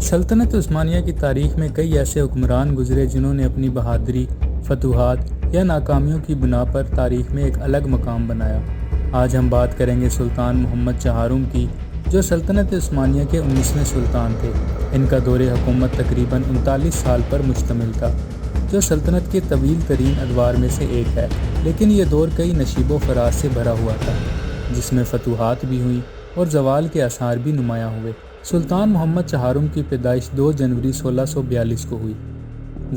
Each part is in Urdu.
سلطنت عثمانیہ کی تاریخ میں کئی ایسے حکمران گزرے جنہوں نے اپنی بہادری، فتوحات یا ناکامیوں کی بنا پر تاریخ میں ایک الگ مقام بنایا۔ آج ہم بات کریں گے سلطان محمد چہارم کی، جو سلطنت عثمانیہ کے 19ویں سلطان تھے۔ ان کا دور حکومت تقریباً 39 سال پر مشتمل تھا، جو سلطنت کے طویل ترین ادوار میں سے ایک ہے۔ لیکن یہ دور کئی نشیب و فراز سے بھرا ہوا تھا، جس میں فتوحات بھی ہوئیں اور زوال کے آثار بھی نمایاں ہوئے۔ سلطان محمد چہارم کی پیدائش 2 جنوری 1642 کو ہوئی۔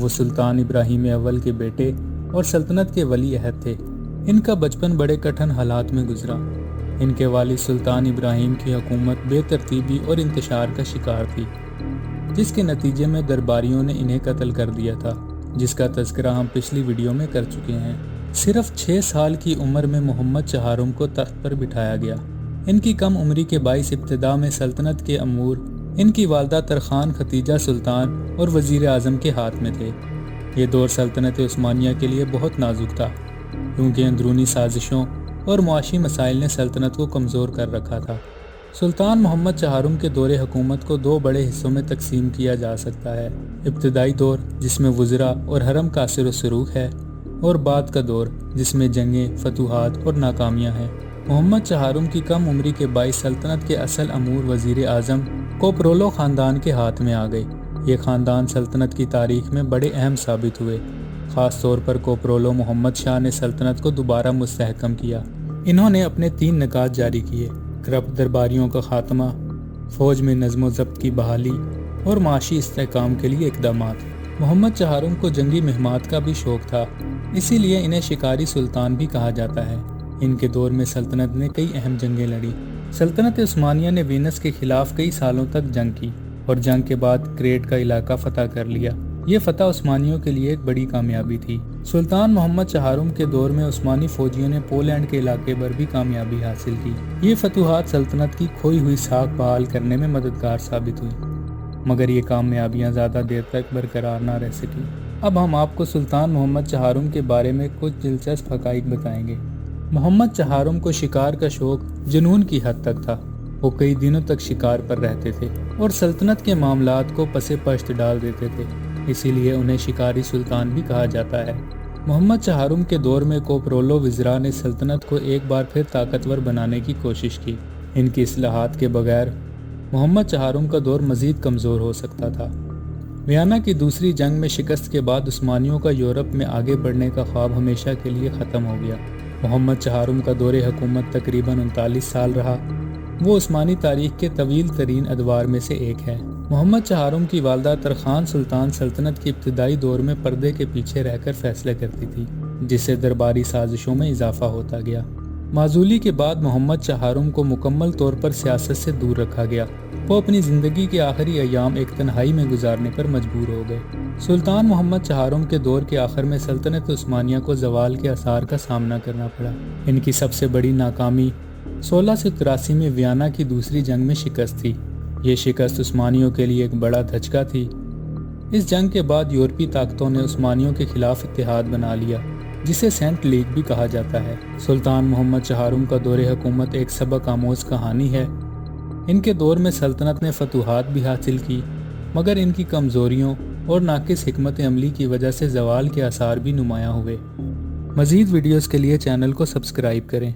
وہ سلطان ابراہیم اول کے بیٹے اور سلطنت کے ولی عہد تھے۔ ان کا بچپن بڑے کٹھن حالات میں گزرا۔ ان کے والد سلطان ابراہیم کی حکومت بے ترتیبی اور انتشار کا شکار تھی، جس کے نتیجے میں درباریوں نے انہیں قتل کر دیا تھا، جس کا تذکرہ ہم پچھلی ویڈیو میں کر چکے ہیں۔ صرف 6 سال کی عمر میں محمد چہارم کو تخت پر بٹھایا گیا۔ ان کی کم عمری کے باعث ابتدا میں سلطنت کے امور ان کی والدہ ترخان ختیجہ سلطان اور وزیر اعظم کے ہاتھ میں تھے۔ یہ دور سلطنت عثمانیہ کے لیے بہت نازک تھا، کیونکہ اندرونی سازشوں اور معاشی مسائل نے سلطنت کو کمزور کر رکھا تھا۔ سلطان محمد چہارم کے دور حکومت کو 2 بڑے حصوں میں تقسیم کیا جا سکتا ہے: ابتدائی دور، جس میں وزراء اور حرم کا اثر و سروق ہے، اور بعد کا دور، جس میں جنگیں، فتوحات اور ناکامیاں ہیں۔ محمد چہارم کی کم عمری کے باعث سلطنت کے اصل امور وزیر اعظم کوپرولو خاندان کے ہاتھ میں آ گئے۔ یہ خاندان سلطنت کی تاریخ میں بڑے اہم ثابت ہوئے۔ خاص طور پر کوپرولو محمد شاہ نے سلطنت کو دوبارہ مستحکم کیا۔ انہوں نے اپنے 3 نکات جاری کیے: کرپٹ درباریوں کا خاتمہ، فوج میں نظم و ضبط کی بحالی اور معاشی استحکام کے لیے اقدامات۔ محمد چہارم کو جنگی مہمات کا بھی شوق تھا، اسی لیے انہیں شکاری سلطان بھی کہا جاتا ہے۔ ان کے دور میں سلطنت نے کئی اہم جنگیں لڑی۔ سلطنت عثمانیہ نے وینس کے خلاف کئی سالوں تک جنگ کی اور جنگ کے بعد کریٹ کا علاقہ فتح کر لیا۔ یہ فتح عثمانیوں کے لیے ایک بڑی کامیابی تھی۔ سلطان محمد چہارم کے دور میں عثمانی فوجیوں نے پولینڈ کے علاقے پر بھی کامیابی حاصل کی۔ یہ فتوحات سلطنت کی کھوئی ہوئی ساکھ بحال کرنے میں مددگار ثابت ہوئی، مگر یہ کامیابیاں زیادہ دیر تک برقرار نہ رہ سکیں۔ اب ہم آپ کو سلطان محمد چہارم کے بارے میں کچھ دلچسپ حقائق بتائیں گے۔ محمد چہارم کو شکار کا شوق جنون کی حد تک تھا۔ وہ کئی دنوں تک شکار پر رہتے تھے اور سلطنت کے معاملات کو پس پشت ڈال دیتے تھے، اسی لیے انہیں شکاری سلطان بھی کہا جاتا ہے۔ محمد چہارم کے دور میں کوپرولو وزراء نے سلطنت کو ایک بار پھر طاقتور بنانے کی کوشش کی۔ ان کی اصلاحات کے بغیر محمد چہارم کا دور مزید کمزور ہو سکتا تھا۔ ویانا کی دوسری جنگ میں شکست کے بعد عثمانیوں کا یورپ میں آگے بڑھنے کا خواب ہمیشہ کے لیے ختم ہو گیا۔ محمد چہارم کا دور حکومت تقریباً 39 سال رہا۔ وہ عثمانی تاریخ کے طویل ترین ادوار میں سے ایک ہے۔ محمد چہارم کی والدہ ترخان سلطان سلطنت کے ابتدائی دور میں پردے کے پیچھے رہ کر فیصلے کرتی تھی، جس سے درباری سازشوں میں اضافہ ہوتا گیا۔ معزولی کے بعد محمد چہارم کو مکمل طور پر سیاست سے دور رکھا گیا۔ وہ اپنی زندگی کے آخری ایام ایک تنہائی میں گزارنے پر مجبور ہو گئے۔ سلطان محمد چہارم کے دور کے آخر میں سلطنت عثمانیہ کو زوال کے آثار کا سامنا کرنا پڑا۔ ان کی سب سے بڑی ناکامی 1683 میں ویانا کی دوسری جنگ میں شکست تھی۔ یہ شکست عثمانیوں کے لیے ایک بڑا دھچکا تھی۔ اس جنگ کے بعد یورپی طاقتوں نے عثمانیوں کے خلاف اتحاد بنا لیا، جسے سینٹ لیگ بھی کہا جاتا ہے۔ سلطان محمد چہارم کا دور حکومت ایک سبق آموز کہانی ہے۔ ان کے دور میں سلطنت نے فتوحات بھی حاصل کی، مگر ان کی کمزوریوں اور ناقص حکمت عملی کی وجہ سے زوال کے آثار بھی نمایاں ہوئے۔ مزید ویڈیوز کے لیے چینل کو سبسکرائب کریں۔